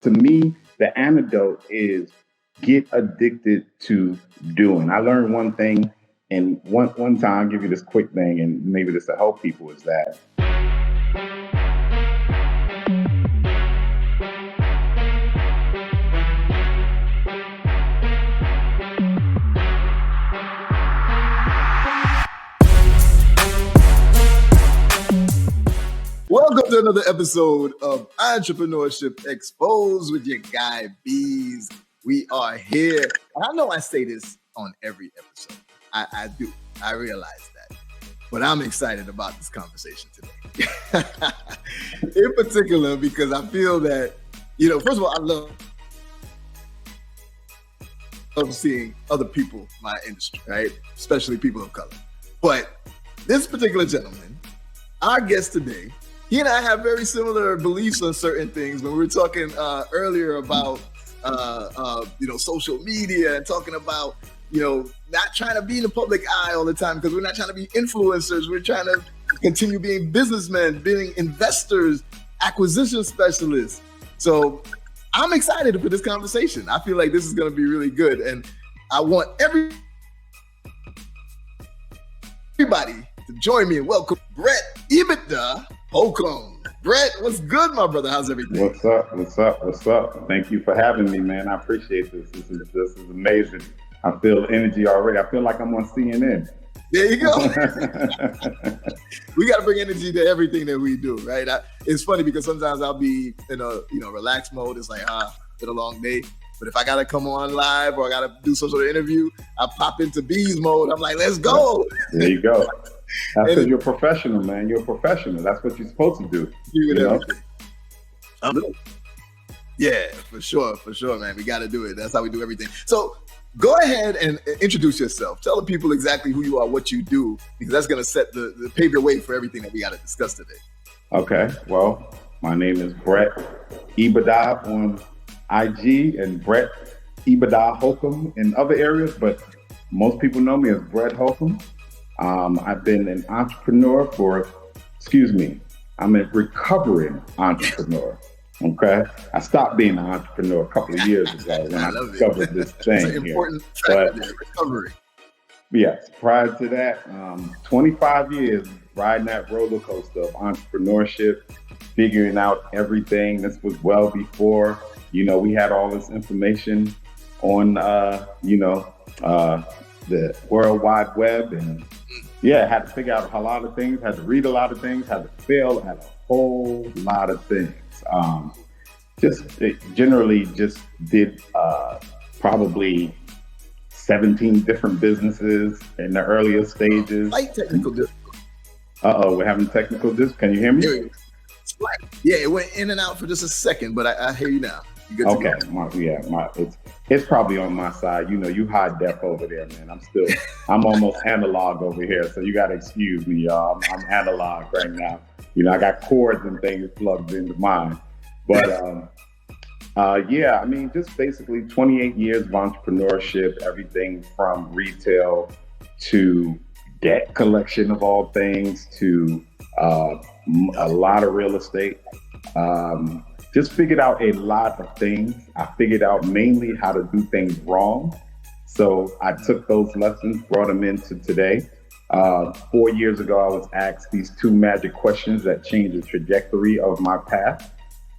To me, the antidote is get addicted to doing. I learned one thing, and one time, I'll give you this quick thing, and maybe this will help people, is that welcome to another episode of Entrepreneurship Exposed with your guy Beez. We are here. And I know I say this on every episode. I do. I realize that. But I'm excited about this conversation today. In particular, because I feel that, first of all, I love seeing other people in my industry, right? Especially people of color. But this particular gentleman, our guest today, he and I have very similar beliefs on certain things. When we were talking earlier about, social media and talking about, not trying to be in the public eye all the time because we're not trying to be influencers. We're trying to continue being businessmen, being investors, acquisition specialists. So I'm excited for this conversation. I feel like this is going to be really good. And I want everybody to join me and welcome Brett EBITDA Holcomb. Brett, what's good, my brother? How's everything? What's up? Thank you for having me, man. I appreciate this. This is amazing. I feel energy already. I feel like I'm on CNN. There you go. We got to bring energy to everything that we do, right? It's funny because sometimes I'll be in a relaxed mode. It's like, been a long day. But if I got to come on live or I got to do some sort of interview, I pop into Beez mode. I'm like, let's go. There you go. That's because you're a professional, man. You're a professional. That's what you're supposed to do. Yeah, for sure, man. We got to do it. That's how we do everything. So go ahead and introduce yourself. Tell the people exactly who you are, what you do, because that's going to set the pave your way for everything that we got to discuss today. Okay. Well, my name is Brett EBITDA on IG and Brett EBITDA Holcomb in other areas, but most people know me as Brett Holcomb. I've been an entrepreneur I'm a recovering entrepreneur. Okay. I stopped being an entrepreneur a couple of years ago when I discovered this thing. It's an important factor there, recovery. Yes. Prior to that, 25 years riding that roller coaster of entrepreneurship, figuring out everything. This was well before, we had all this information on, the World Wide Web, and had to figure out a lot of things, had to read a lot of things, had to fail at a whole lot of things. Generally did probably 17 different businesses in the earlier stages. Slight technical difficulty. We're having technical difficulty. Can you hear me? Yeah, it went in and out for just a second, but I hear you now. Okay, it's probably on my side. You high def over there, man. I'm almost analog over here, so you gotta excuse me, y'all. I'm analog right now. I got cords and things plugged into mine. But just basically 28 years of entrepreneurship, everything from retail to debt collection of all things to a lot of real estate. Just figured out a lot of things. I figured out mainly how to do things wrong. So I took those lessons, brought them into today. 4 years ago, I was asked these two magic questions that changed the trajectory of my path.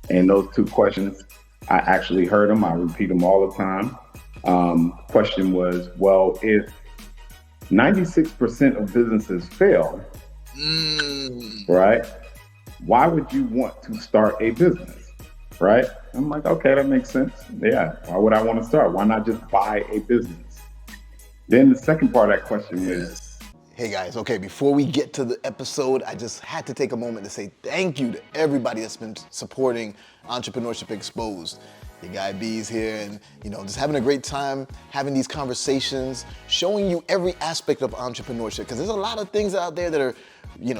And those two questions, I actually heard them. I repeat them all the time. Question was, well, if 96% of businesses fail, right? Why would you want to start a business? Right? I'm like, okay, that makes sense. Yeah. Why would I want to start? Why not just buy a business? Then the second part of that question is, hey guys, okay, before we get to the episode, I just had to take a moment to say thank you to everybody that's been supporting Entrepreneurship Exposed. Your guy Beez here, and just having a great time having these conversations, showing you every aspect of entrepreneurship, because there's a lot of things out there that are,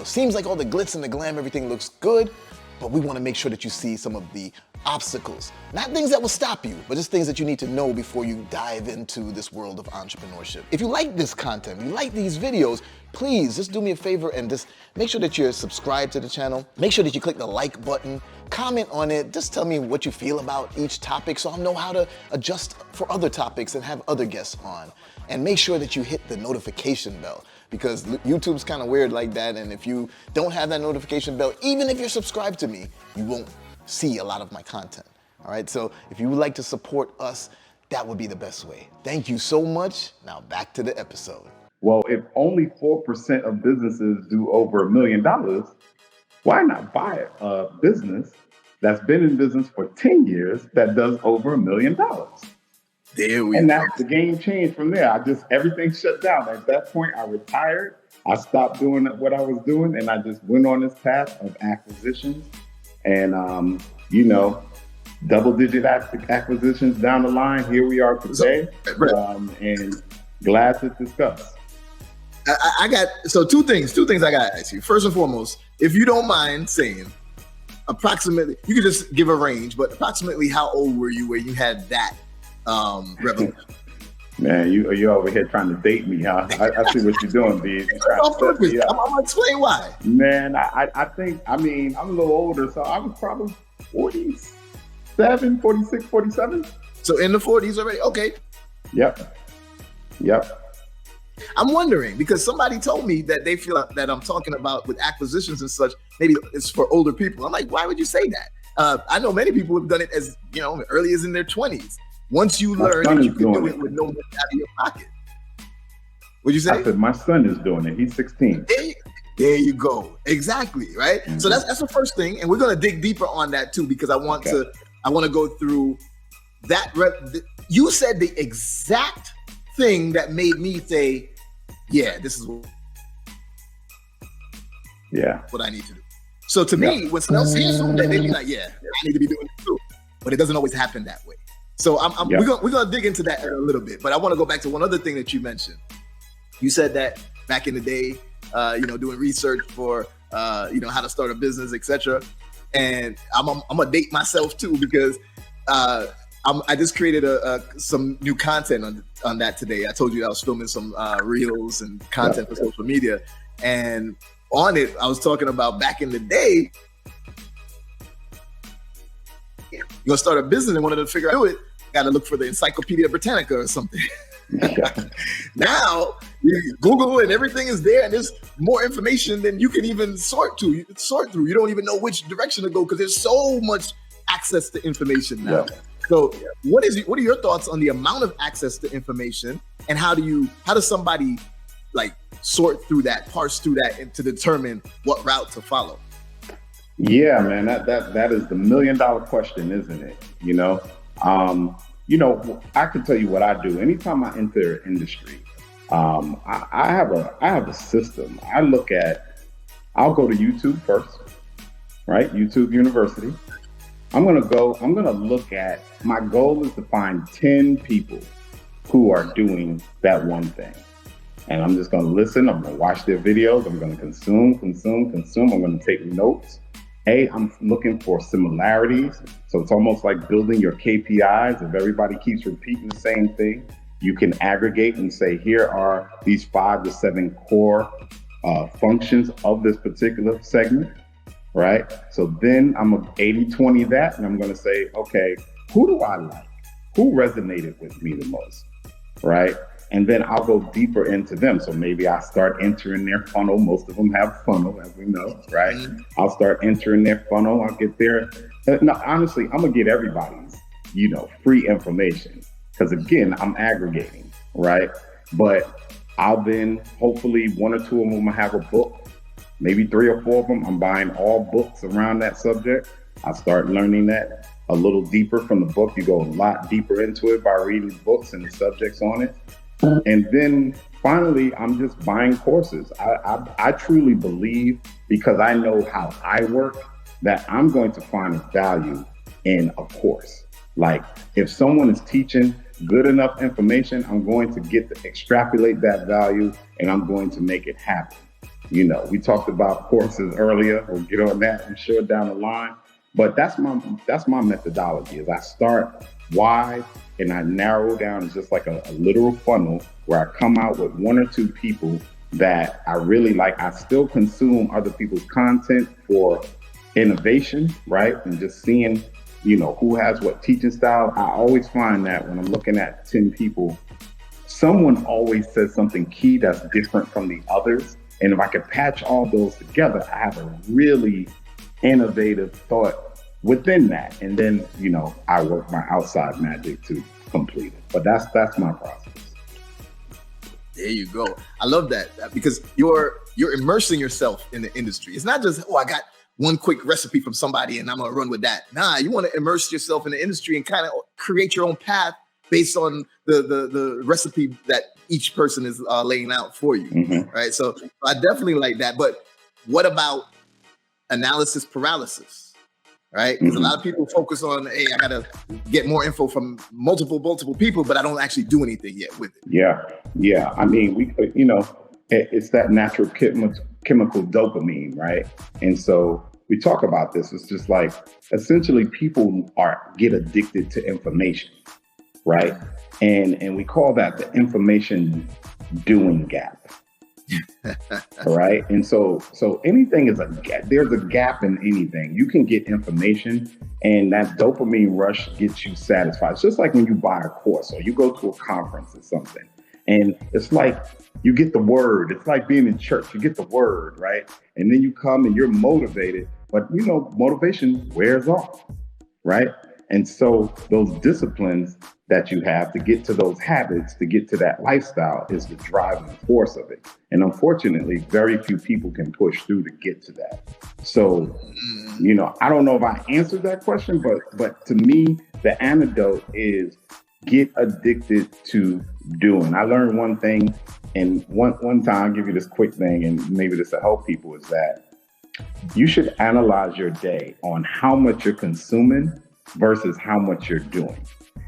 seems like all the glitz and the glam, everything looks good, but we want to make sure that you see some of the obstacles. Not things that will stop you, but just things that you need to know before you dive into this world of entrepreneurship. If you like this content, you like these videos, please just do me a favor and just make sure that you're subscribed to the channel. Make sure that you click the like button, comment on it, just tell me what you feel about each topic so I'll know how to adjust for other topics and have other guests on. And make sure that you hit the notification bell, because YouTube's kind of weird like that, and if you don't have that notification bell, even if you're subscribed to me, you won't see a lot of my content. All right, so if you would like to support us, that would be the best way. Thank you so much. Now back to the episode. Well, if only 4% of businesses do over $1 million, why not buy a business that's been in business for 10 years that does over $1 million? There we And go. that's the game changed from there. Everything shut down. At that point, I retired. I stopped doing what I was doing, and I just went on this path of acquisitions. And, double-digit acquisitions down the line. Here we are today, and glad to discuss. I got two things I got to ask you. First and foremost, if you don't mind saying approximately, you could just give a range, but approximately how old were you where you had that revolution? Man, you over here trying to date me, huh? I see what you're doing, Beez. On purpose. I'm gonna explain why. Man, I think, I'm a little older, so I was probably 47, 46, 47. So in the 40s already? Okay. Yep. I'm wondering, because somebody told me that they feel that I'm talking about with acquisitions and such, maybe it's for older people. I'm like, why would you say that? I know many people have done it as, early as in their 20s. Once you learn that you can do it with no money out of your pocket. What'd you say? I said my son is doing it. He's 16. There you go. Exactly, right? Mm-hmm. So that's the first thing, and we're going to dig deeper on that too, because I want to go through that. You said the exact thing that made me say, yeah, this is what I need to do. So to me, when someone else hears something, they be like, yeah, I need to be doing it too. But it doesn't always happen that way. So we're gonna dig into that in a little bit. But I want to go back to one other thing that you mentioned. You said that back in the day, doing research for how to start a business, etc. And I'm gonna date myself too, because I just created some new content on that today. I told you I was filming some reels and content for social media, and on it I was talking about back in the day. You're gonna start a business and wanted to figure out it. Got to look for the Encyclopedia Britannica or something. Now you Google and everything is there, and there's more information than you can even sort through. You don't even know which direction to go because there's so much access to information now. Yeah. So what are your thoughts on the amount of access to information, and how does somebody like sort through that, parse through that, and to determine what route to follow? Yeah, man, that is the $1 million question, isn't it? I can tell you what I do. Anytime I enter an industry, I have a system. I'll go to YouTube first, right? YouTube University. I'm gonna look at, my goal is to find 10 people who are doing that one thing. And I'm just gonna listen, I'm gonna watch their videos, I'm gonna consume, I'm gonna take notes. I'm looking for similarities. So it's almost like building your KPIs. If everybody keeps repeating the same thing, you can aggregate and say, here are these 5 to 7 core functions of this particular segment, right? So then I'm going to 80-20 that, and I'm going to say, okay, who do I like? Who resonated with me the most, right? And then I'll go deeper into them. So maybe I start entering their funnel. Most of them have funnel, as we know, right? Mm-hmm. I'll start entering their funnel. I'll get there. No, honestly, I'm gonna get everybody's, free information. Because again, I'm aggregating, right? But I'll then, hopefully 1 or 2 of them will have a book. Maybe 3 or 4 of them, I'm buying all books around that subject. I start learning that a little deeper from the book. You go a lot deeper into it by reading books and the subjects on it. And then finally, I'm just buying courses. I truly believe, because I know how I work, that I'm going to find value in a course. Like if someone is teaching good enough information, I'm going to extrapolate that value, and I'm going to make it happen. We talked about courses earlier. We'll get on that, I'm sure, down the line. But that's my methodology is I start wide and I narrow down. It's just like a literal funnel where I come out with one or two people that I really like. I still consume other people's content for innovation, right? And just seeing, who has what teaching style. I always find that when I'm looking at 10 people, someone always says something key that's different from the others. And if I could patch all those together, I have a really innovative thought within that. And then, I work my outside magic to complete it. But that's my process. There you go. I love that because you're immersing yourself in the industry. It's not just, I got one quick recipe from somebody and I'm going to run with that. Nah, you want to immerse yourself in the industry and kind of create your own path based on the recipe that each person is laying out for you, right? So I definitely like that. But what about analysis paralysis, right? Because a lot of people focus on, hey, I got to get more info from multiple people, but I don't actually do anything yet with it. Yeah. I mean, it's that natural chemical dopamine, right? And so we talk about this. It's just like, essentially people get addicted to information, right? And we call that the information doing gap. All right. And so anything is a gap. There's a gap in anything. You can get information and that dopamine rush gets you satisfied. It's just like when you buy a course or you go to a conference or something. And it's like you get the word. It's like being in church. You get the word, right? And then you come and you're motivated. But, motivation wears off, right? And so those disciplines that you have to get to those habits, to get to that lifestyle is the driving force of it. And unfortunately, very few people can push through to get to that. So, I don't know if I answered that question, but to me, the antidote is get addicted to doing. I learned one thing, and one time, I'll give you this quick thing, and maybe this will help people, is that you should analyze your day on how much you're consuming versus how much you're doing.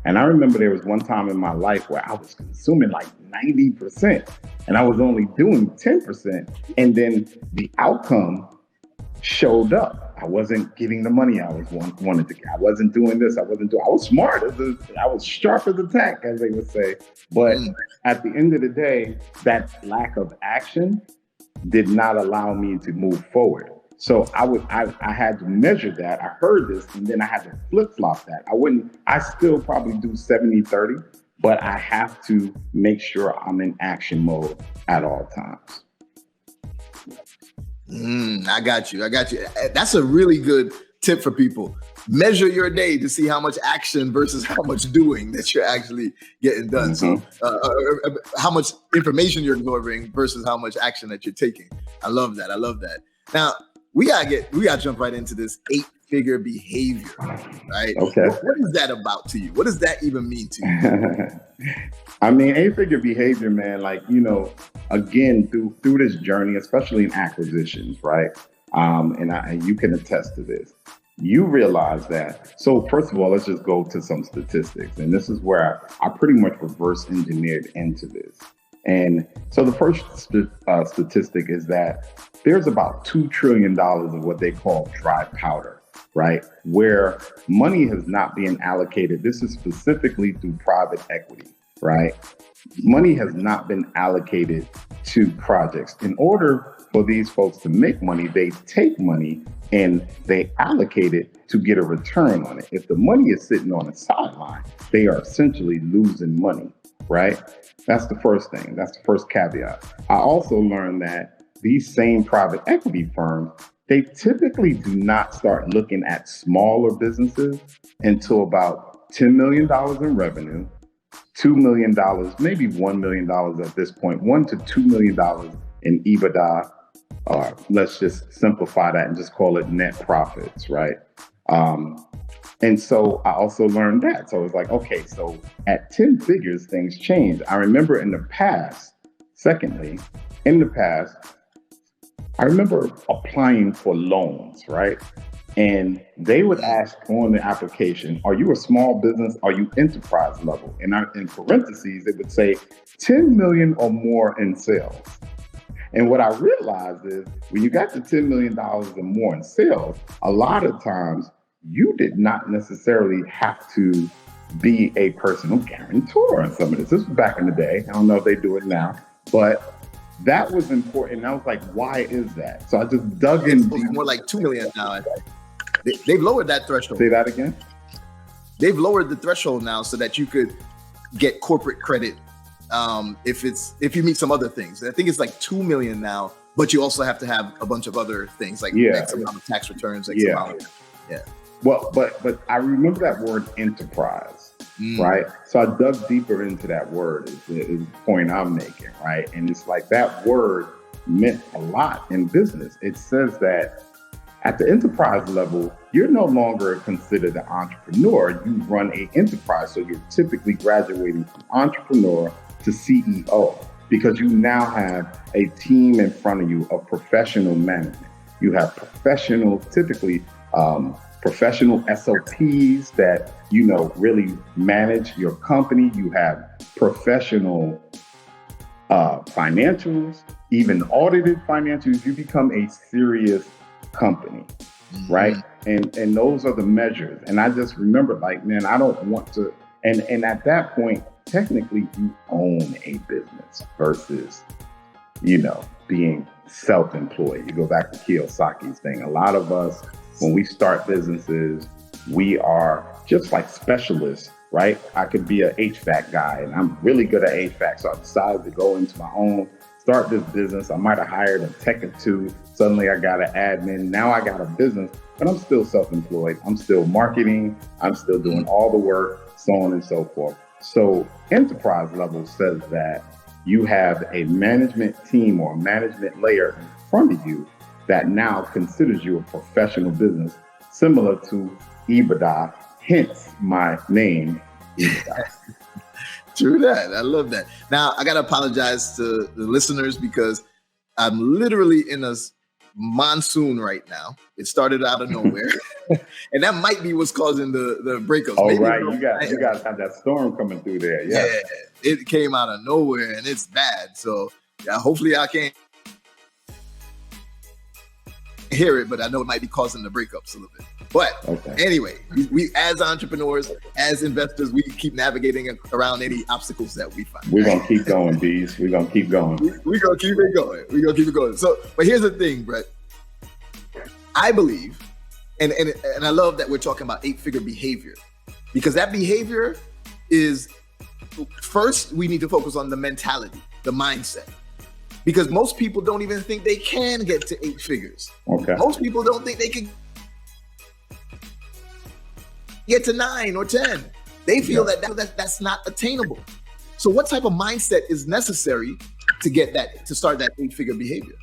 And I remember there was one time in my life where I was consuming like 90% and I was only doing 10%. And then the outcome showed up. I wasn't getting the money I wanted to get. I wasn't doing this. I was smart. I was sharp as a tack, as they would say. But at the end of the day, that lack of action did not allow me to move forward. So I had to measure that. I heard this and then I had to flip-flop that. I still probably do 70-30, but I have to make sure I'm in action mode at all times. I got you. That's a really good tip for people. Measure your day to see how much action versus how much doing that you're actually getting done. So how much information you're absorbing versus how much action that you're taking. I love that. Now, we gotta jump right into this 8-figure behavior, right? Okay. What is that about to you? What does that even mean to you? I mean, 8-figure behavior, man, again, through this journey, especially in acquisitions, right? And you can attest to this. You realize that. So first of all, let's just go to some statistics. And this is where I pretty much reverse engineered into this. And so the first statistic is that there's about $2 trillion of what they call dry powder, right? Where money has not been allocated. This is specifically through private equity, right? Money has not been allocated to projects. In order for these folks to make money, they take money and they allocate it to get a return on it. If the money is sitting on the sideline, they are essentially losing money, right? That's the first thing. That's the first caveat. I also learned that these same private equity firms, they typically do not start looking at smaller businesses until about $10 million in revenue, $2 million, maybe $1 million at this point, $1 to $2 million in EBITDA. Let's just simplify that and just call it net profits, right? And so I also learned that. So it was like, okay, so at 10 figures, things change. I remember in the past, I remember applying for loans, right? And they would ask on the application, are you a small business? Are you enterprise level? And in parentheses, it would say 10 million or more in sales. And what I realized is when you got to $10 million or more in sales, a lot of times you did not necessarily have to be a personal guarantor on some of this. This was back in the day. I don't know if they do it now, but that was important. And I was like, why is that? So I just dug in. It's more like 2 million now. They've lowered that threshold. Say that again? They've lowered the threshold now so that you could get corporate credit if you meet some other things. I think it's like 2 million now, but you also have to have a bunch of other things like X amount of tax returns, X amount. Yeah. Well, but I remember that word enterprise, right? So I dug deeper into that word is the point I'm making, right? And it's like that word meant a lot in business. It says that at the enterprise level, you're no longer considered an entrepreneur. You run an enterprise. So you're typically graduating from entrepreneur to CEO because you now have a team in front of you of professional management. You have typically professional SOPs that, really manage your company. You have professional financials, even audited financials. You become a serious company, right? And those are the measures. And I just remember like, man, I don't want to, and at that point, technically you own a business versus, being self-employed. You go back to Kiyosaki's thing. A lot of us, when we start businesses, we are just like specialists, right? I could be an HVAC guy and I'm really good at HVAC. So I decided to go into my own, start this business. I might have hired a tech or two. Suddenly I got an admin. Now I got a business, but I'm still self-employed. I'm still marketing. I'm still doing all the work, so on and so forth. So enterprise level says that you have a management team or a management layer in front of you that now considers you a professional business, similar to EBITDA, hence my name, EBITDA. True that. I love that. Now, I got to apologize to the listeners because I'm literally in a monsoon right now. It started out of nowhere. And that might be what's causing the breakups. Oh, maybe right. You guys have that storm coming through there. Yeah. It came out of nowhere and it's bad. So hopefully I can't hear it, but I know it might be causing the breakups a little bit. But anyway, we as entrepreneurs, as investors, we keep navigating around any obstacles that we find. We're gonna keep going, Beez. We're gonna keep going. We're gonna keep it going. We're gonna keep it going. So, but here's the thing, Brett. I believe, and I love that we're talking about 8-figure behavior, because that behavior is first we need to focus on the mentality, the mindset. Because most people don't even think they can get to 8 figures. Okay. Most people don't think they can get to 9 or 10. They feel that's not attainable. So what type of mindset is necessary to get that, to start that 8-figure behavior?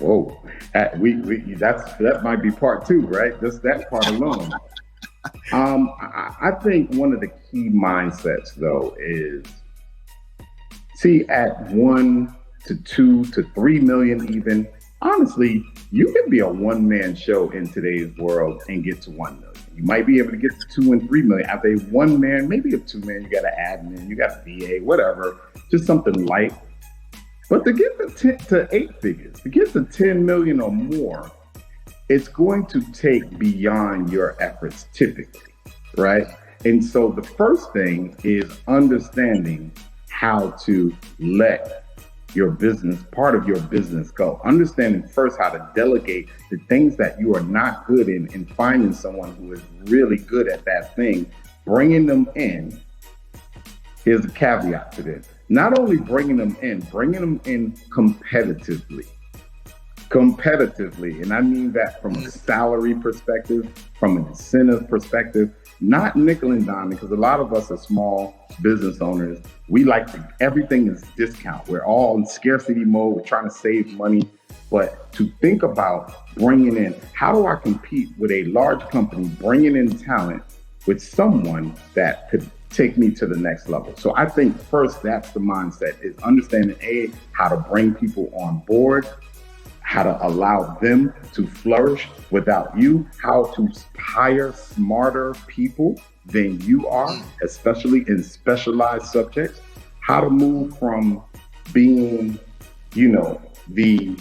Whoa, that might be part 2, right? Just that part alone. I think one of the key mindsets though is, see, at 1 to 2 to 3 million even, honestly, you can be a one-man show in today's world and get to 1 million. You might be able to get to 2 and 3 million. After a one man, maybe a 2 man, you got an admin, you got a VA, whatever, just something light. But to get to 8 figures, to get to 10 million or more, it's going to take beyond your efforts typically, right? And so the first thing is understanding how to let your business, part of your business go. Understanding first how to delegate the things that you are not good in and finding someone who is really good at that thing, bringing them in. Here's a caveat to this. Not only bringing them in competitively. And I mean that from a salary perspective, from an incentive perspective, not nickel and dime, because a lot of us are small business owners. We like everything is discount. We're all in scarcity mode. We're trying to save money. But to think about bringing in, how do I compete with a large company, bringing in talent with someone that could take me to the next level? So I think first, that's the mindset, is understanding how to bring people on board, how to allow them to flourish without you, how to hire smarter people than you are, especially in specialized subjects, how to move from being, the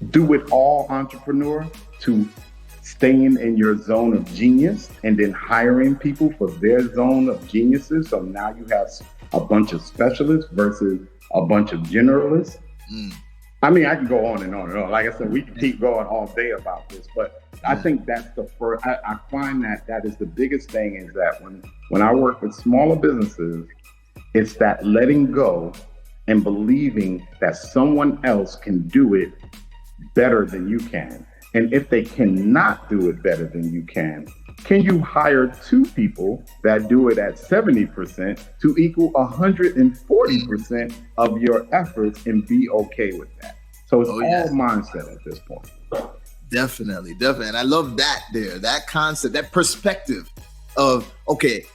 do-it-all entrepreneur to staying in your zone of genius and then hiring people for their zone of geniuses. So now you have a bunch of specialists versus a bunch of generalists. I mean, I can go on and on and on. Like I said, we can keep going all day about this, but I think that's the first, I find that is the biggest thing, is that when I work with smaller businesses, it's that letting go and believing that someone else can do it better than you can. And if they cannot do it better than you can you hire two people that do it at 70% to equal 140% of your efforts and be okay with that? So it's all mindset at this point. Definitely. And I love that there, that concept, that perspective of, okay,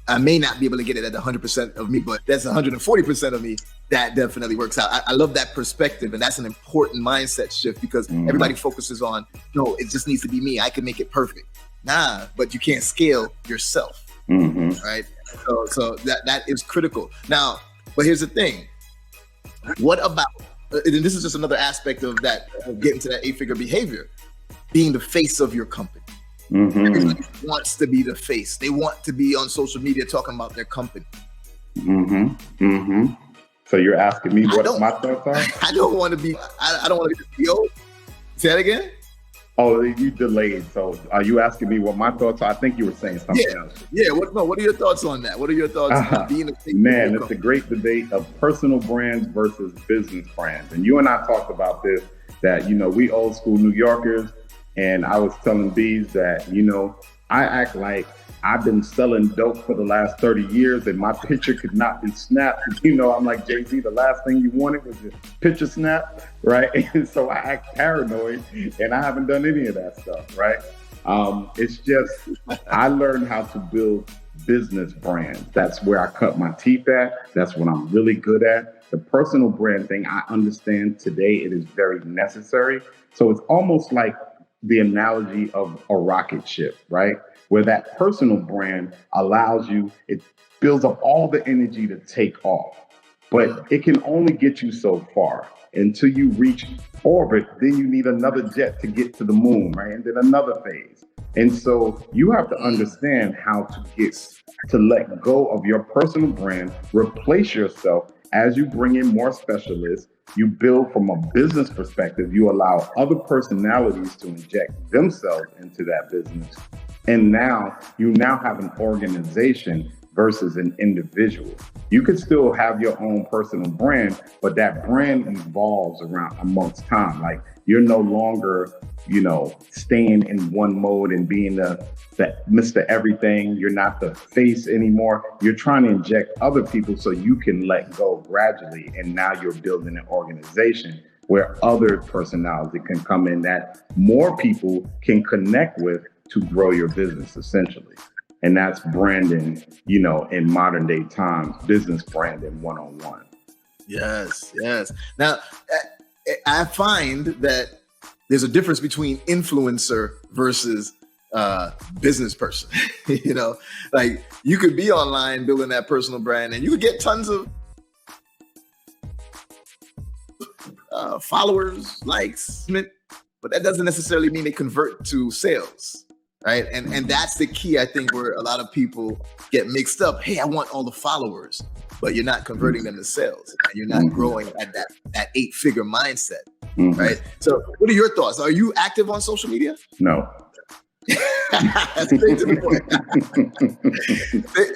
I may not be able to get it at 100% of me, but that's 140% of me. That definitely works out. I love that perspective. And that's an important mindset shift, because everybody focuses on, no, it just needs to be me. I can make it perfect. Nah, but you can't scale yourself. Right? So that is critical. Now, but here's the thing. What about, and this is just another aspect of that, of getting to that 8-figure behavior, being the face of your company. Everybody wants to be the face. They want to be on social media talking about their company. So you're asking me what my thoughts are? I don't want to be the CEO. Say that again? Oh, you delayed. So are you asking me what my thoughts are? I think you were saying something else. Yeah. What are your thoughts on that? What are your thoughts on being a face? Man, it's a great debate of personal brands versus business brands. And you and I talked about this, that, we old school New Yorkers. And I was telling Beez that, I act like I've been selling dope for the last 30 years and my picture could not be snapped. I'm like Jay-Z, the last thing you wanted was your picture snap, right? And so I act paranoid and I haven't done any of that stuff, right? It's just, I learned how to build business brands. That's where I cut my teeth at. That's what I'm really good at. The personal brand thing, I understand today it is very necessary. So it's almost like the analogy of a rocket ship, right? Where that personal brand allows you, it builds up all the energy to take off, but it can only get you so far. Until you reach orbit, then you need another jet to get to the moon, right? And then another phase. And so you have to understand how to let go of your personal brand, replace yourself. As you bring in more specialists, you build from a business perspective, you allow other personalities to inject themselves into that business. And now you have an organization versus an individual. You could still have your own personal brand, but that brand evolves amongst time. Like, you're no longer, staying in one mode and being the Mr. Everything. You're not the face anymore. You're trying to inject other people so you can let go gradually. And now you're building an organization where other personality can come in that more people can connect with to grow your business, essentially. And that's branding, in modern day times, business branding 101. Yes. Now, I find that there's a difference between influencer versus business person. Like, you could be online building that personal brand and you could get tons of followers, likes, but that doesn't necessarily mean they convert to sales. Right. And that's the key, I think, where a lot of people get mixed up. Hey, I want all the followers, but you're not converting them to sales. And you're not growing at that 8-figure mindset. Right. So what are your thoughts? Are you active on social media? No. That's straight to the point.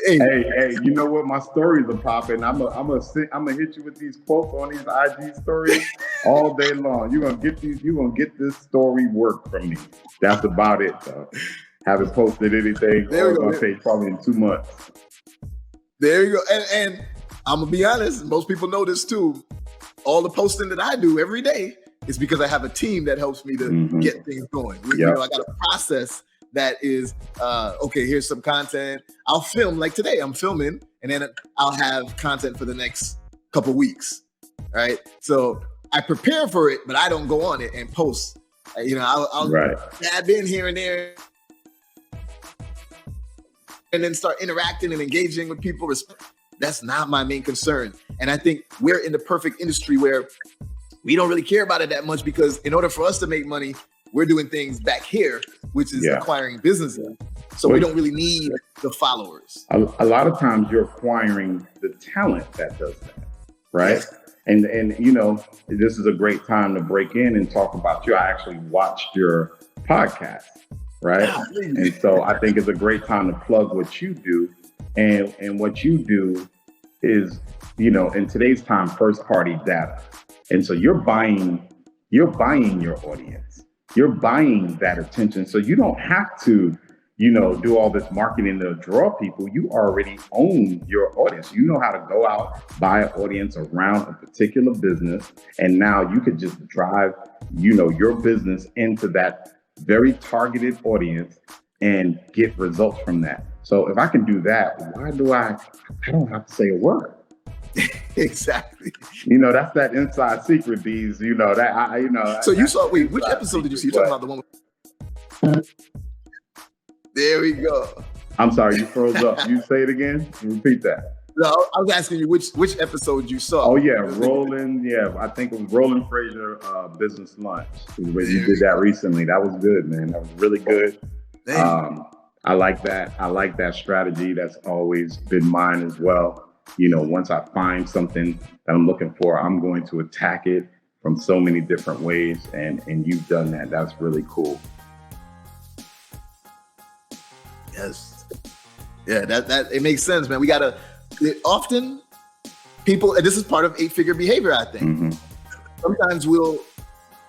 Hey, you know what? My stories are popping. I'm gonna hit you with these quotes on these IG stories all day long. You're gonna get this story work from me. That's about it, though. Haven't posted anything on my page probably in 2 months. There you go. And I'm gonna be honest, most people know this too. All the posting that I do every day is because I have a team that helps me to get things going. I got a process that is, okay, here's some content. I'll film, like today I'm filming, and then I'll have content for the next couple weeks, right? So I prepare for it, but I don't go on it and post. I'll dab in here and there, and then start interacting and engaging with people. That's not my main concern. And I think we're in the perfect industry where we don't really care about it that much because in order for us to make money, we're doing things back here, which is acquiring businesses. So we don't really need the followers. A lot of times you're acquiring the talent that does that, right? Yes. And you know, this is a great time to break in and talk about you. I actually watched your podcast, right? And so I think it's a great time to plug what you do. And what you do is, you know, in today's time, first party data. And so you're buying your audience. You're buying that attention. So you don't have to, you know, do all this marketing to draw people. You already own your audience. You know how to go out, buy an audience around a particular business. And now you could just drive, you know, your business into that very targeted audience and get results from that. So if I can do that, why do I don't have to say a word. Exactly. You know, that's that inside secret, Beez. You know, that you know. So you saw, wait, which episode did you see? You're talking about the one with... There we go. I'm sorry, you froze up. You say it again? Repeat that. No, I was asking you which episode you saw. Oh yeah, Roland. Yeah, I think it was Roland Fraser Business Lunch. You did that recently. That was good, man. That was really good. I like that. I like that strategy. That's always been mine as well. You know, once I find something that I'm looking for, I'm going to attack it from so many different ways. And you've done that. That's really cool. Yes. Yeah, that it makes sense, man. We gotta often people, and this is part of 8-figure behavior, I think. Mm-hmm. Sometimes we'll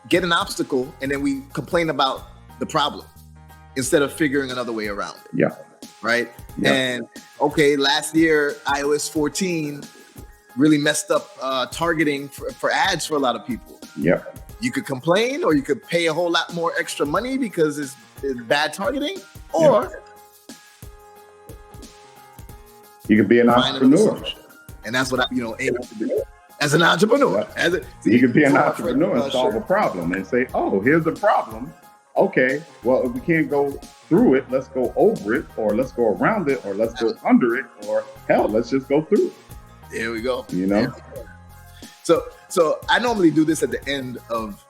get an obstacle and then we complain about the problem instead of figuring another way around it. Yeah. Right. Yeah. And okay, last year, iOS 14 really messed up targeting for ads for a lot of people. Yeah. You could complain or you could pay a whole lot more extra money because it's bad targeting, or you could be an entrepreneur. And that's what I, you know, aim to do as an entrepreneur. Yeah. You could be an entrepreneur and solve a problem and say, oh, here's the problem. Okay, well, if we can't go through it, let's go over it, or let's go around it, or let's go under it, or hell, let's just go through it. There we go. You know? So I normally do this at the end of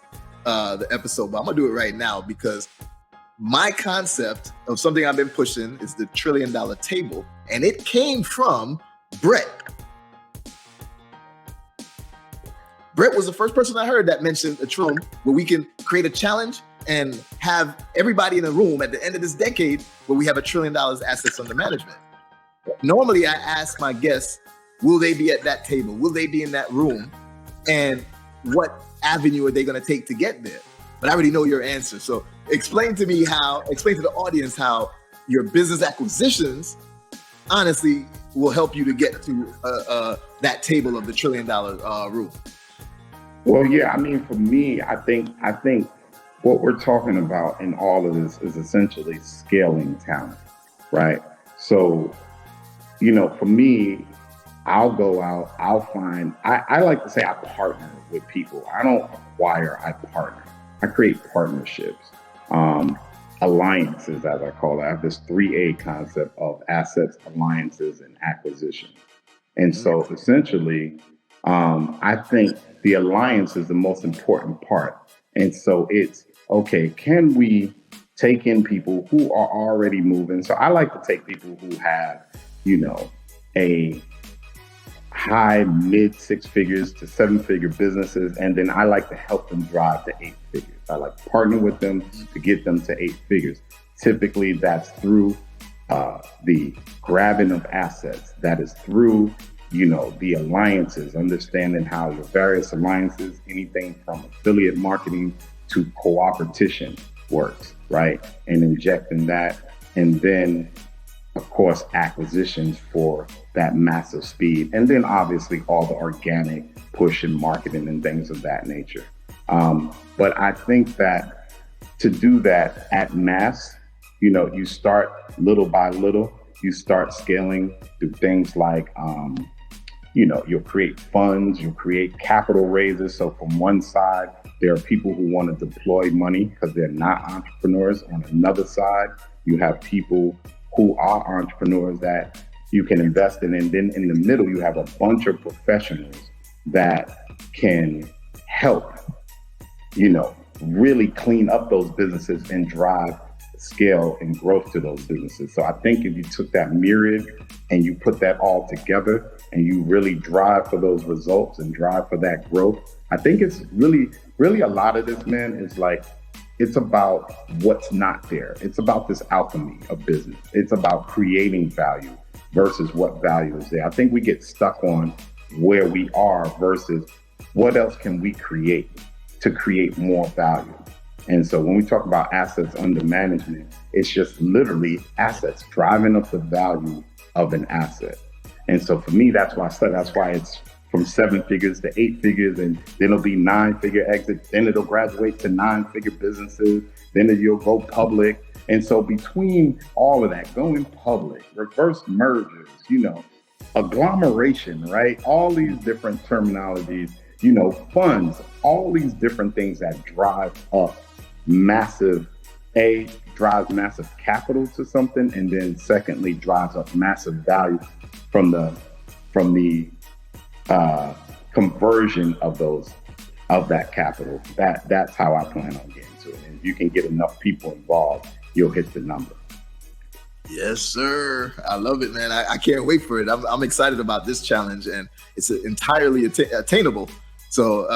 the episode, but I'm gonna do it right now because my concept of something I've been pushing is the $1 trillion table, and it came from Brett. Brett was the first person I heard that mentioned a room where we can create a challenge and have everybody in a room at the end of this decade where we have $1 trillion assets under management. Normally, I ask my guests, will they be at that table? Will they be in that room? And what avenue are they going to take to get there? But I already know your answer. So explain to the audience how your business acquisitions honestly will help you to get to that table of the $1 trillion room. Well, yeah, I mean, for me, I think what we're talking about in all of this is essentially scaling talent, right? So, you know, for me, I'll go out, I'll find, I like to say I partner with people. I don't acquire, I partner. I create partnerships, alliances, as I call it. I have this 3A concept of assets, alliances, and acquisition. And so essentially, I think the alliance is the most important part. And so it's, okay, can we take in people who are already moving? So I like to take people who have, you know, a high, mid 6 figures to 7-figure businesses. And then I like to help them drive to 8 figures. I like to partner with them to get them to 8 figures. Typically that's through the grabbing of assets. That is through, you know, the alliances, understanding how your various alliances, anything from affiliate marketing to cooperation works, right? And injecting that. And then, of course, acquisitions for that massive speed. And then obviously all the organic push and marketing and things of that nature. But I think that to do that at mass, you know, you start little by little, you start scaling through things like, you know, you'll create funds, you'll create capital raises. So from one side, there are people who want to deploy money because they're not entrepreneurs. On another side, you have people who are entrepreneurs that you can invest in. And then in the middle, you have a bunch of professionals that can help, really clean up those businesses and drive scale and growth to those businesses. So I think if you took that myriad and you put that all together and you really drive for those results and drive for that growth, I think it's really a lot of this, man, is like, it's about what's not there. It's about this alchemy of business. It's about creating value versus what value is there. I think we get stuck on where we are versus what else can we create to create more value. And so when we talk about assets under management, it's just literally assets driving up the value of an asset. And so for me, that's why it's from 7 figures to 8 figures, and then it'll be 9-figure exits, then it'll graduate to 9-figure businesses, then you'll go public. And so between all of that, going public, reverse mergers, agglomeration, right? All these different terminologies, funds, all these different things that drive up drives massive capital to something, and then secondly, drives up massive value from the conversion of that capital. That's how I plan on getting to it. And if you can get enough people involved, you'll hit the number. Yes, sir. I love it, man. I can't wait for it. I'm excited about this challenge, and it's entirely attainable. So,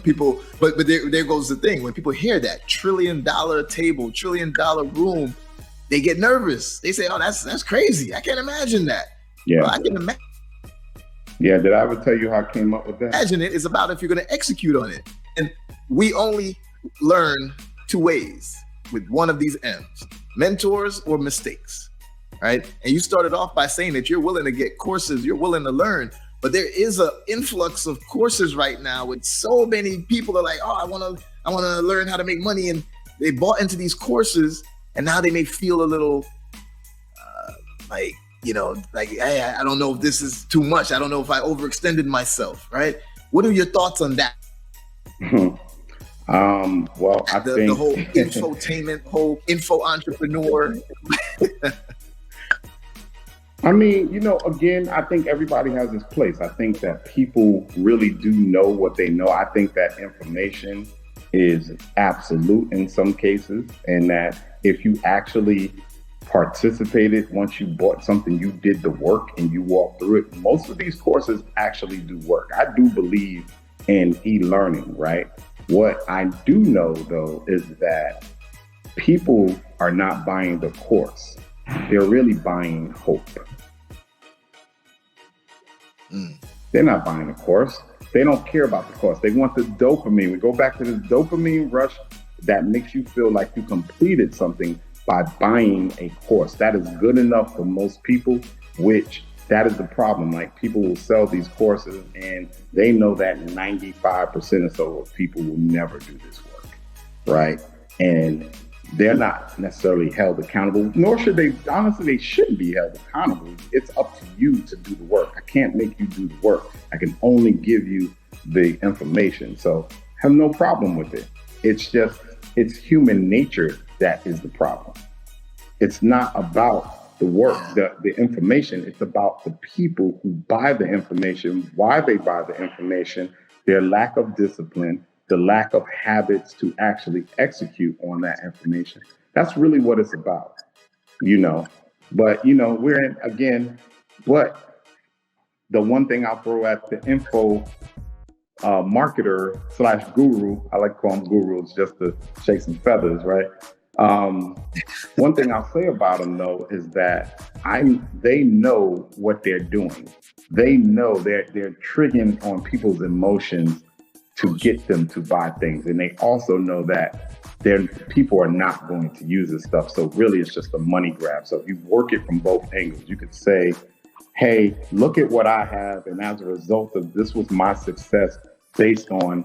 people, but there goes the thing. When people hear that $1 trillion table, $1 trillion room, they get nervous. They say, oh, that's crazy. I can't imagine that. Yeah. Well, I can imagine. Yeah. Did I ever tell you how I came up with that? Imagine it. It's about if you're going to execute on it. And we only learn 2 ways with one of these M's: mentors or mistakes, right? And you started off by saying that you're willing to get courses, you're willing to learn. But there is an influx of courses right now with so many people are like, oh, I want to learn how to make money. And they bought into these courses, and now they may feel a little hey, I don't know if this is too much. I don't know if I overextended myself, right? What are your thoughts on that? Well, I think the whole infotainment, whole info entrepreneur. I mean, again, I think everybody has its place. I think that people really do know what they know. I think that information is absolute in some cases, and that if you actually participated, once you bought something, you did the work and you walked through it. Most of these courses actually do work. I do believe in e-learning, right? What I do know, though, is that people are not buying the course. They're really buying hope. They're not buying the course. They don't care about the course. They want the dopamine. We go back to this dopamine rush that makes you feel like you completed something by buying a course. That is good enough for most people, which that is the problem. Like, people will sell these courses and they know that 95% or so of people will never do this work, right? And they're not necessarily held accountable, nor should they. Honestly, they shouldn't be held accountable. It's up to you to do the work. I can't make you do the work. I can only give you the information. So have no problem with it. It's human nature that is the problem. It's not about the work, the information. It's about the people who buy the information, why they buy the information, their lack of discipline, the lack of habits to actually execute on that information. That's really what it's about, But, we're in, again, but the one thing I'll throw at the info marketer / guru, I like to call them gurus just to shake some feathers, right? One thing I'll say about them, though, is that they know what they're doing. They know they're triggering on people's emotions to get them to buy things. And they also know that people are not going to use this stuff. So really, it's just a money grab. So if you work it from both angles, you could say, hey, look at what I have. And as a result of this was my success based on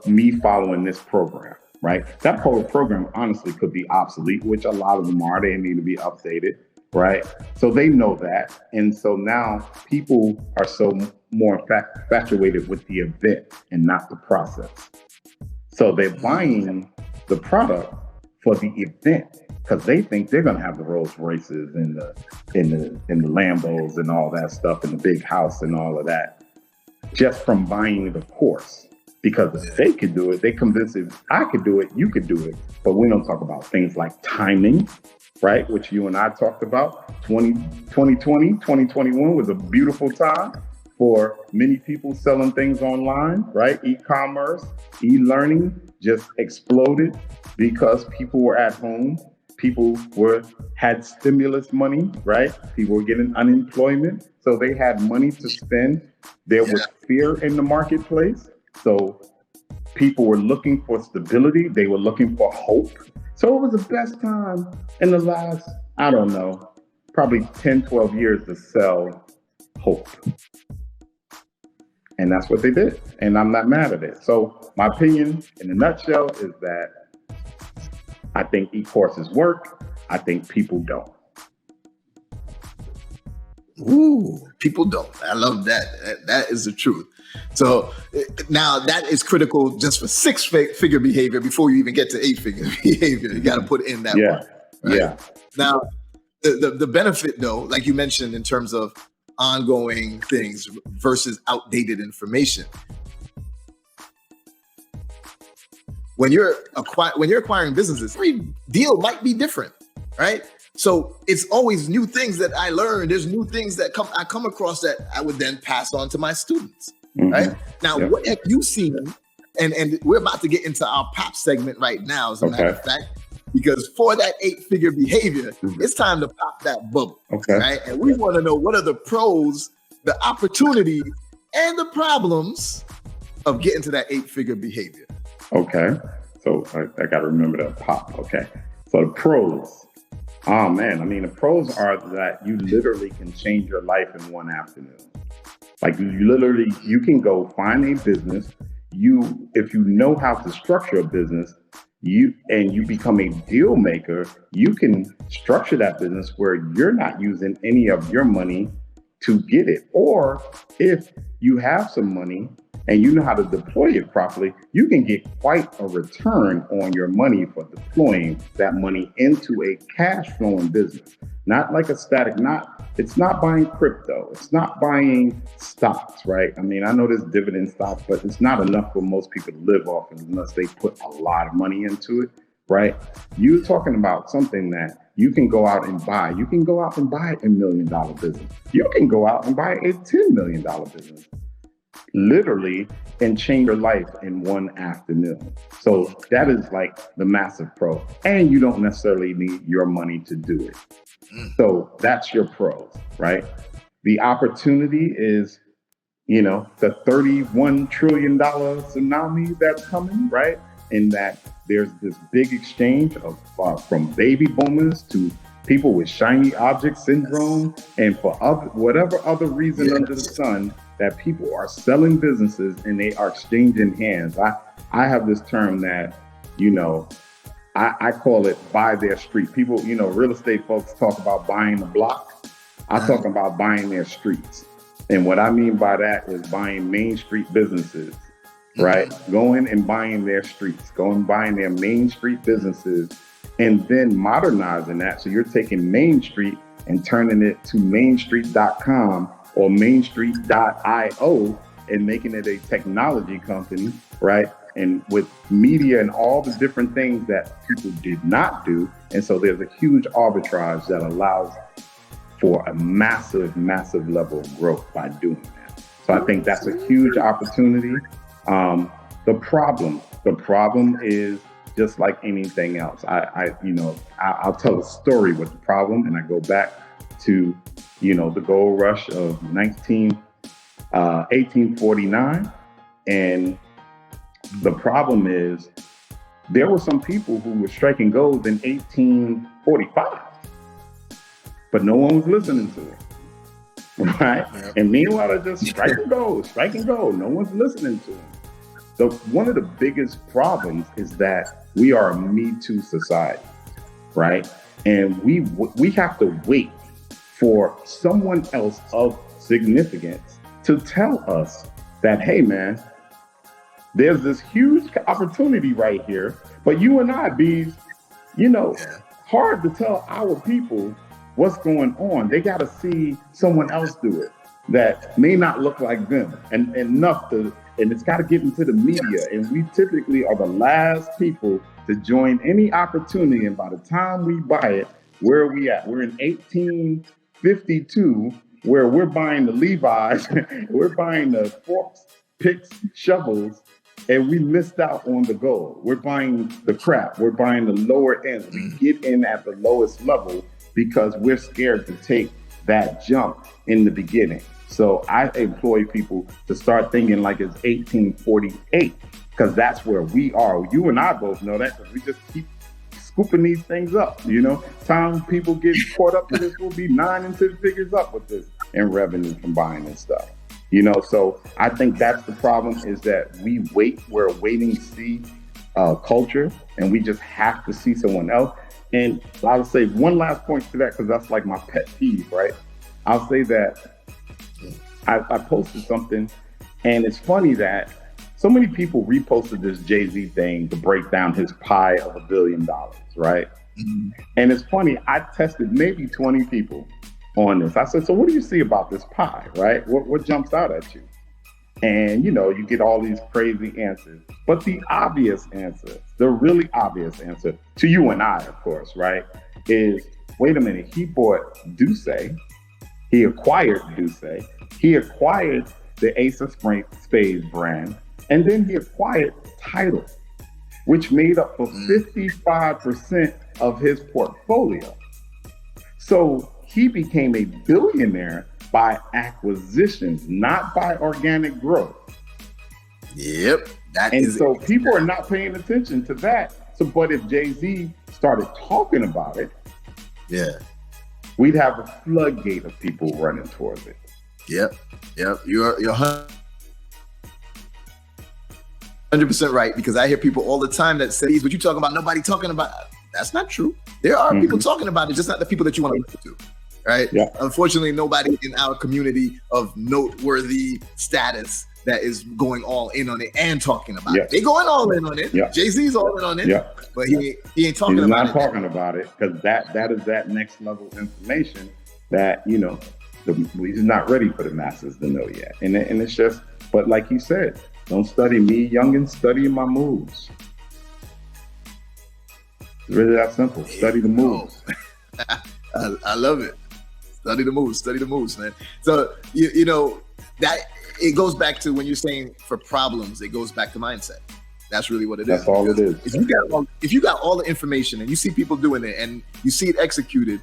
me following this program, right? That whole program honestly could be obsolete, which a lot of them are. They need to be updated, right? So they know that. And so now people are so more infatuated with the event and not the process. So they're buying the product for the event because they think they're going to have the Rolls Royces and the Lambos and all that stuff and the big house and all of that just from buying the course. Because if they could do it, they convince if I could do it, you could do it. But we don't talk about things like timing, right? Which you and I talked about. 2021 was a beautiful time for many people selling things online, right? E-commerce, e-learning just exploded because people were at home. People had stimulus money, right? People were getting unemployment, so they had money to spend. There was fear in the marketplace, so people were looking for stability. They were looking for hope. So it was the best time in the last, I don't know, probably 10, 12 years to sell hope. And that's what they did. And I'm not mad at it. So my opinion in a nutshell is that I think e-courses work. I think people don't. Ooh, people don't. I love that. That is the truth. So now that is critical just for six-figure behavior before you even get to eight-figure behavior. You got to put in that work. Right? Yeah. Now, the benefit though, like you mentioned in terms of ongoing things versus outdated information. When you're acquiring businesses, every deal might be different, right? So it's always new things that I learn. There's new things that I come across that I would then pass on to my students, right? Now, what have you seen? And we're about to get into our pop segment right now, as a matter of fact, because for that eight-figure behavior, it's time to pop that bubble, right? And we want to know what are the pros, the opportunities, and the problems of getting to that eight-figure behavior. Okay. So I got to remember that pop. Okay. So the pros. Oh man. I mean, the pros are that you literally can change your life in one afternoon. Like you can go find a business. If you know how to structure a business, you become a deal maker, you can structure that business where you're not using any of your money to get it. Or if you have some money and you know how to deploy it properly, you can get quite a return on your money for deploying that money into a cash flowing business. Not like a static, it's not buying crypto. It's not buying stocks, right? I mean, I know there's dividend stocks, but it's not enough for most people to live off unless they put a lot of money into it, right? You're talking about something that you can go out and buy. You can go out and buy $1 million business. You can go out and buy a $10 million business. Literally, and change your life in one afternoon. So that is like the massive pro. And you don't necessarily need your money to do it. So that's your pros, right? The opportunity is, the $31 trillion tsunami that's coming, right? In that there's this big exchange of from baby boomers to people with shiny object syndrome, and for whatever other reason under the sun, that people are selling businesses and they are exchanging hands. I have this term that, I call it buy their street. People, real estate folks talk about buying the block. I talk about buying their streets. And what I mean by that is buying Main Street businesses, right? Going and buying their streets, going and buying their Main Street businesses, and then modernizing that. So you're taking Main Street and turning it to mainstreet.com or mainstreet.io and making it a technology company, right? And with media and all the different things that people did not do. And so there's a huge arbitrage that allows for a massive, massive level of growth by doing that. So I think that's a huge opportunity. The problem is just like anything else. I'll tell a story with the problem, and I go back to, the gold rush of 1849. And the problem is there were some people who were striking gold in 1845, but no one was listening to it, right? And meanwhile, they're just striking gold. No one's listening to them. So one of the biggest problems is that we are a Me Too society, right? And we have to wait for someone else of significance to tell us that, hey, man, there's this huge opportunity right here. But you and I, Beez, hard to tell our people what's going on. They got to see someone else do it that may not look like them, and enough to and it's got to get into the media. And we typically are the last people to join any opportunity. And by the time we buy it, where are we at? We're in 1852, where we're buying the Levi's, we're buying the forks, picks, shovels, and we missed out on the gold. We're buying the crap. We're buying the lower end. We get in at the lowest level because we're scared to take that jump in the beginning. So I employ people to start thinking like it's 1848, because that's where we are. You and I both know that, because we just keep scooping these things up. Time people get caught up in this, will be 9 and 10 figures up with this in revenue from buying this stuff. So I think that's the problem, is that we're a waiting to see culture, and we just have to see someone else. And I'll say one last point to that, because that's like my pet peeve, right? I'll say that I posted something, and it's funny that so many people reposted this Jay-Z thing to break down his pie of $1 billion, right? Mm-hmm. And it's funny, I tested maybe 20 people on this. I said, so what do you see about this pie, right? What jumps out at you? And, you get all these crazy answers. But the obvious answer, the really obvious answer to you and I, of course, right, is, wait a minute, he bought Duce, he acquired Duce, he acquired the Ace of Spades brand, and then he acquired Tidal, which made up for 55% of his portfolio. So he became a billionaire by acquisitions, not by organic growth. Yep. So people are not paying attention to that. So, but if Jay-Z started talking about it, we'd have a floodgate of people running towards it. Yep. You're 100% right, because I hear people all the time that say, what you talking about? Nobody talking about. That's not true. There are people talking about it, just not the people that you want to listen to. Right? Yeah. Unfortunately, nobody in our community of noteworthy status that is going all in on it and talking about it. They going all in on it. Yeah. Jay-Z's all in on it. Yeah. But he ain't talking about it. He's not talking about it, because that is that next level information that, he's not ready for the masses to know yet. And it's just, but like you said, don't study me, youngins, study my moves. It's really that simple. Study the moves. I love it. Study the moves, man. So, that it goes back to when you're saying for problems, it goes back to mindset. That's really what it is. That's all it is. If you got all the information and you see people doing it and you see it executed,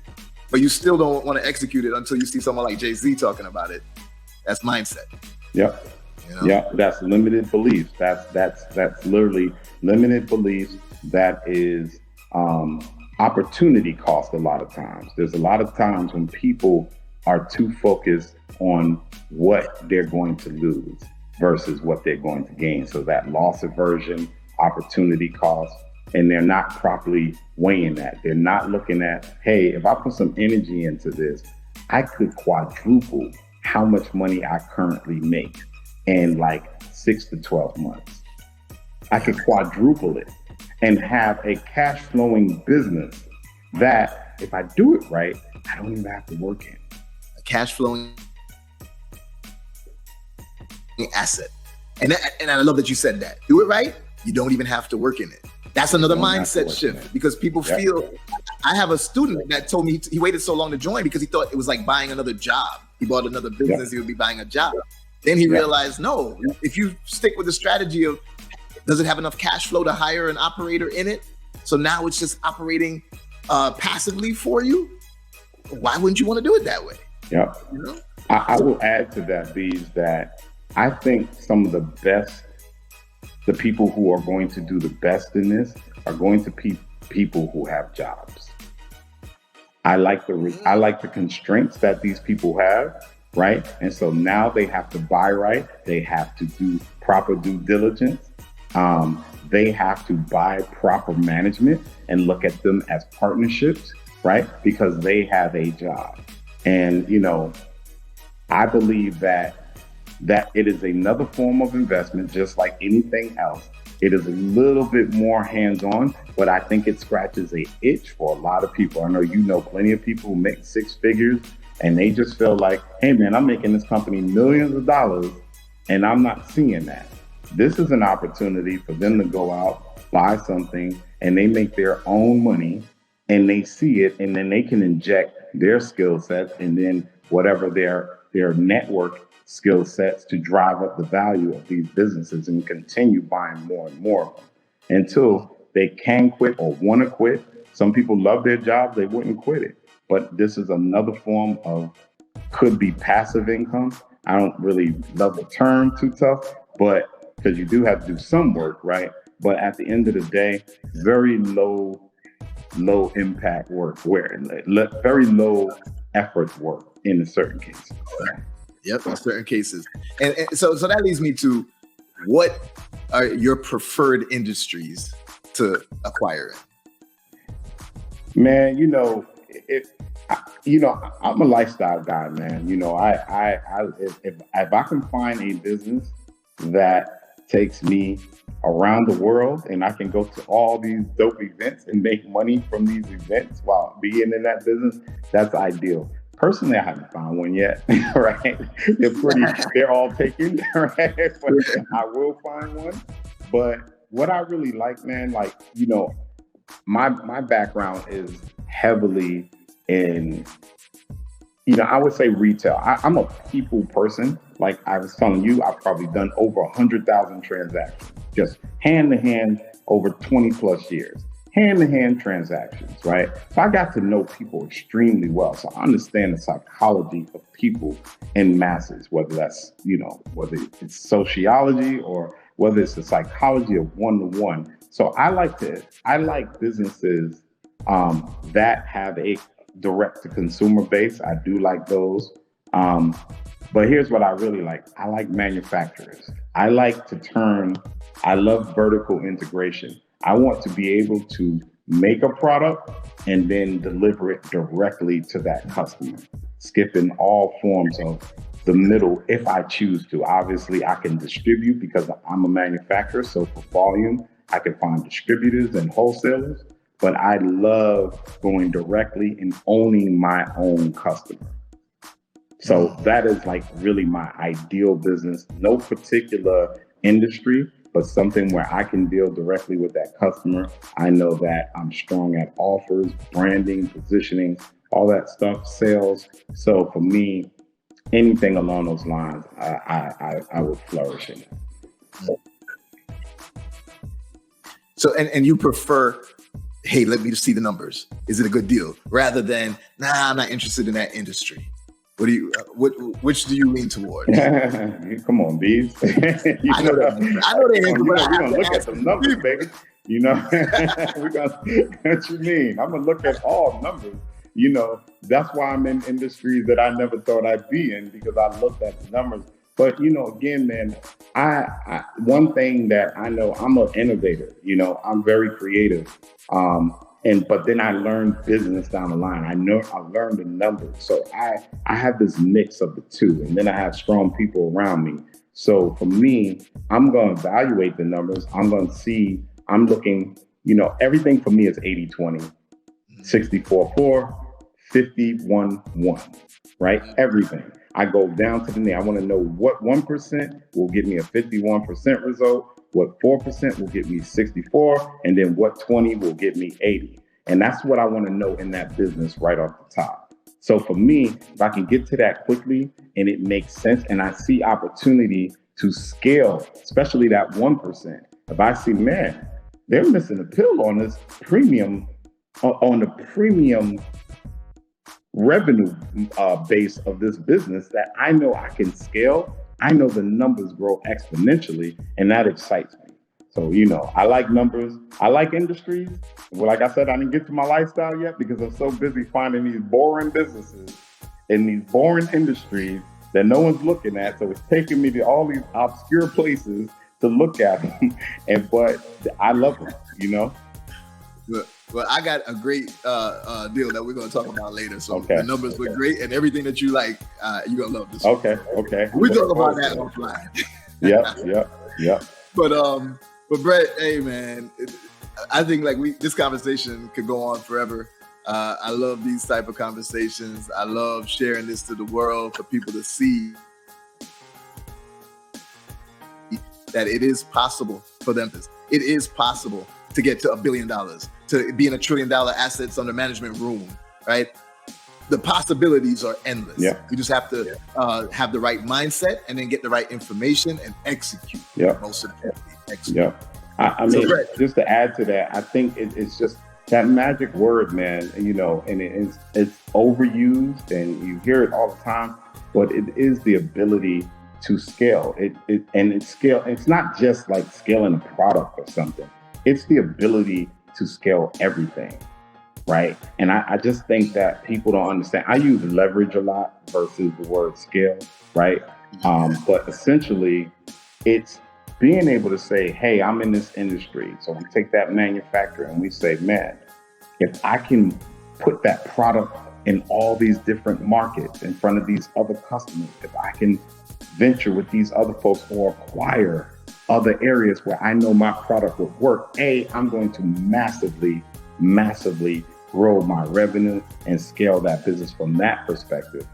but you still don't want to execute it until you see someone like Jay-Z talking about it, that's mindset. Yep. Yeah, that's limited beliefs. That's literally limited beliefs. That is opportunity cost a lot of times. There's a lot of times when people are too focused on what they're going to lose versus what they're going to gain. So that loss aversion, opportunity cost, and they're not properly weighing that. They're not looking at, hey, if I put some energy into this, I could quadruple how much money I currently make in like 6 to 12 months. I could quadruple it and have a cash flowing business that, if I do it right, I don't even have to work in. A cash flowing asset. And I love that you said that. Do it right, you don't even have to work in it. That's another mindset shift, because people feel, I have a student that told me he waited so long to join because he thought it was like buying another job. He bought another business, he would be buying a job. Then he realized, no, if you stick with the strategy of, does it have enough cash flow to hire an operator in it? So now it's just operating passively for you. Why wouldn't you want to do it that way? Yeah. I will add to that, Beez, that I think some of the people who are going to do the best in this are going to be people who have jobs. I like the constraints that these people have, right? And so now they have to buy right. They have to do proper due diligence. They have to buy proper management and look at them as partnerships, right? Because they have a job. And, I believe that it is another form of investment, just like anything else. It is a little bit more hands-on, but I think it scratches an itch for a lot of people. I know plenty of people who make 6 figures and they just feel like, hey man, I'm making this company millions of dollars and I'm not seeing that. This is an opportunity for them to go out, buy something, and they make their own money, and they see it, and then they can inject their skill sets and then whatever their network skill sets to drive up the value of these businesses and continue buying more and more of them until they can quit or want to quit. Some people love their jobs, they wouldn't quit it. But this is another form of, could be passive income. I don't really love the term too tough, but because you do have to do some work, right? But at the end of the day, very low impact work, where very low effort work in a certain case. Yep, in certain cases. And so that leads me to, what are your preferred industries to acquire in? Man, I'm a lifestyle guy, man. If I can find a business that takes me around the world and I can go to all these dope events and make money from these events while being in that business, that's ideal. Personally, I haven't found one yet, right? They're all taken, right? But I will find one. But what I really like, man, my background is heavily in, I would say retail. I'm a people person. Like I was telling you, I've probably done over 100,000 transactions, just hand to hand over 20 plus years. Hand-to-hand transactions, right? So I got to know people extremely well. So I understand the psychology of people in masses, whether that's, whether it's sociology or whether it's the psychology of one-to-one. So I like businesses that have a direct-to-consumer base. I do like those. But here's what I really like. I like manufacturers. I love vertical integration. I want to be able to make a product and then deliver it directly to that customer, skipping all forms of the middle if I choose to. Obviously, I can distribute because I'm a manufacturer. So for volume, I can find distributors and wholesalers, but I love going directly and owning my own customer. So that is like really my ideal business. No particular industry, but something where I can deal directly with that customer. I know that I'm strong at offers, branding, positioning, all that stuff, sales. So for me, anything along those lines, I would flourish in it. So, and you prefer, hey, let me just see the numbers. Is it a good deal? Rather than, nah, I'm not interested in that industry. Which do you lean toward? Come on, Beez. I know the answer. We're gonna look at the numbers, baby. What you mean? I'm gonna look at all numbers. That's why I'm in industries that I never thought I'd be in, because I looked at the numbers. But again, man, I one thing that I know, I'm an innovator. I'm very creative. But then I learned business down the line. I learned the numbers. So I have this mix of the two. And then I have strong people around me. So for me, I'm going to evaluate the numbers. I'm going to see, I'm looking, everything for me is 80-20, 64-4, 51-1, right? Everything. I go down to the knee. I want to know what 1% will give me a 51% result, what 4% will get me 64, and then what 20 will get me 80. And that's what I want to know in that business right off the top. So for me, if I can get to that quickly and it makes sense and I see opportunity to scale, especially that 1%, if I see, man, they're missing a pill on this premium, on the premium revenue base of this business that I know I can scale, I know the numbers grow exponentially, and that excites me. So, I like numbers. I like industries. Well, like I said, I didn't get to my lifestyle yet because I'm so busy finding these boring businesses in these boring industries that no one's looking at. So it's taking me to all these obscure places to look at them. But I love them, Well, I got a great deal that we're going to talk about later. So okay. The numbers were great, and everything that you like, you're going to love this. Okay. We talk about that offline. Yep. But Brett, hey man, I think this conversation could go on forever. I love these type of conversations. I love sharing this to the world for people to see that it is possible for them. It is possible to get to $1 billion, to be in $1 trillion assets under management room, right? The possibilities are endless. Yeah. You just have to have the right mindset and then get the right information and execute. Yeah. Most importantly, execute. Yeah. I mean, just to add to that, I think it's just that magic word, man, you know, and it's overused and you hear it all the time, but it is the ability to scale. It's not just like scaling a product or something. It's the ability to scale everything, right? And I just think that people don't understand. I use leverage a lot versus the word scale, right? But essentially, it's being able to say, hey, I'm in this industry. So we take that manufacturer and we say, man, if I can put that product in all these different markets in front of these other customers, if I can venture with these other folks or acquire other areas where I know my product would work, I'm going to massively, massively grow my revenue and scale that business from that perspective.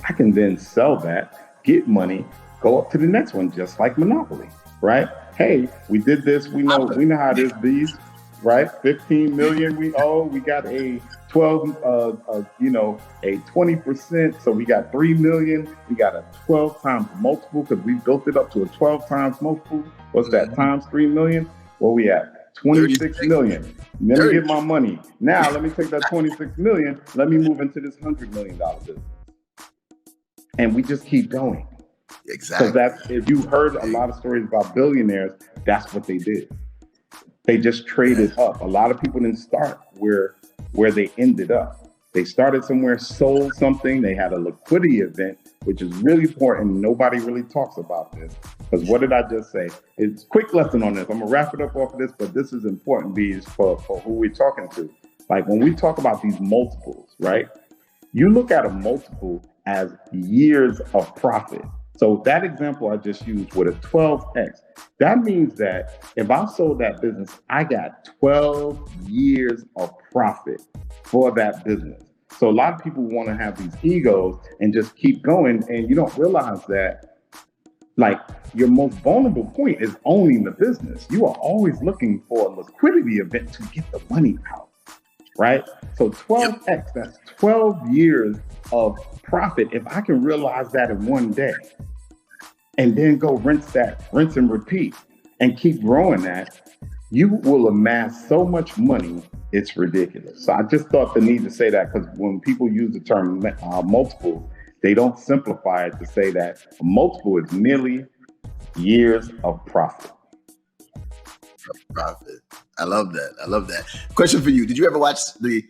I can then sell that, get money, go up to the next one, just like Monopoly, right? Hey, we did this. We know how it is, Beez, right? 15 million we owe. We got a 20%. So we got 3 million. We got a 12 times multiple because we built it up to a 12 times multiple. What's that, times 3 million? Where we at? 26 million. Let me get my money. Now let me take that 26 million. Let me move into this $100 million business. And we just keep going. Exactly. So that's, if you heard a lot of stories about billionaires, that's what they did. They just traded up. A lot of people didn't start where they ended up. They started somewhere, sold something. They had a liquidity event, which is really important. Nobody really talks about this. Because what did I just say? It's a quick lesson on this. I'm going to wrap it up off of this, but this is important, Beez, for who we're talking to. Like when we talk about these multiples, right? You look at a multiple as years of profit. So that example I just used with a 12x, that means that if I sold that business, I got 12 years of profit for that business. So a lot of people want to have these egos and just keep going. And you don't realize that, like, your most vulnerable point is owning the business. You are always looking for a liquidity event to get the money out, right? So 12x, that's 12 years of profit. If I can realize that in one day and then go rinse and repeat and keep growing that, you will amass so much money, it's ridiculous. So I just thought the need to say that, because when people use the term multiple, they don't simplify it to say that a multiple is merely years of profit. Profit. I love that. Question for you. Did you ever watch the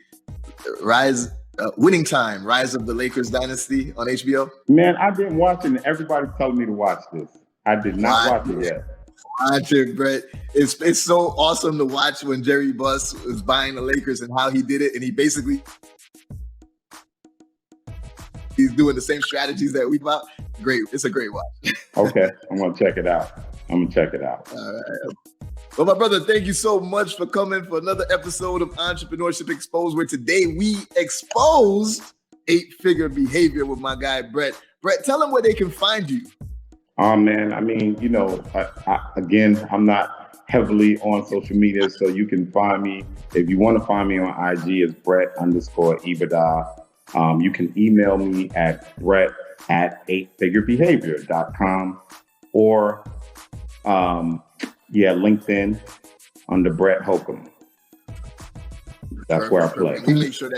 Winning Time, Rise of the Lakers Dynasty on HBO? Man, I've been watching it. Everybody's telling me to watch this. I did not watch it yet. Watch it, Brett. It's so awesome to watch when Jerry Buss was buying the Lakers and how he did it. And he's doing the same strategies that we bought. Great. It's a great watch. Okay. I'm going to check it out. All right. Well, my brother, thank you so much for coming for another episode of Entrepreneurship Exposed, where today we exposed 8-figure behavior with my guy, Brett. Brett, tell them where they can find you. Oh, man. I mean, again, I'm not heavily on social media, so you can find me. If you want to find me on IG, it's Brett_EBITDA. You can email me at brett@8figurebehavior.com or LinkedIn under Brett Holcomb. That's where I play. We'll make sure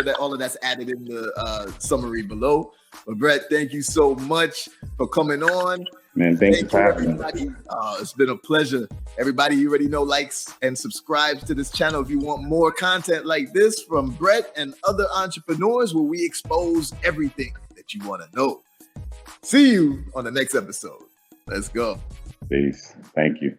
that all of that's added in the summary below. But Brett, thank you so much for coming on. Man, thank you for having me. It's been a pleasure. Everybody, you already know, likes and subscribes to this channel if you want more content like this from Brett and other entrepreneurs, where we expose everything that you want to know. See you on the next episode. Let's go. Peace. Thank you.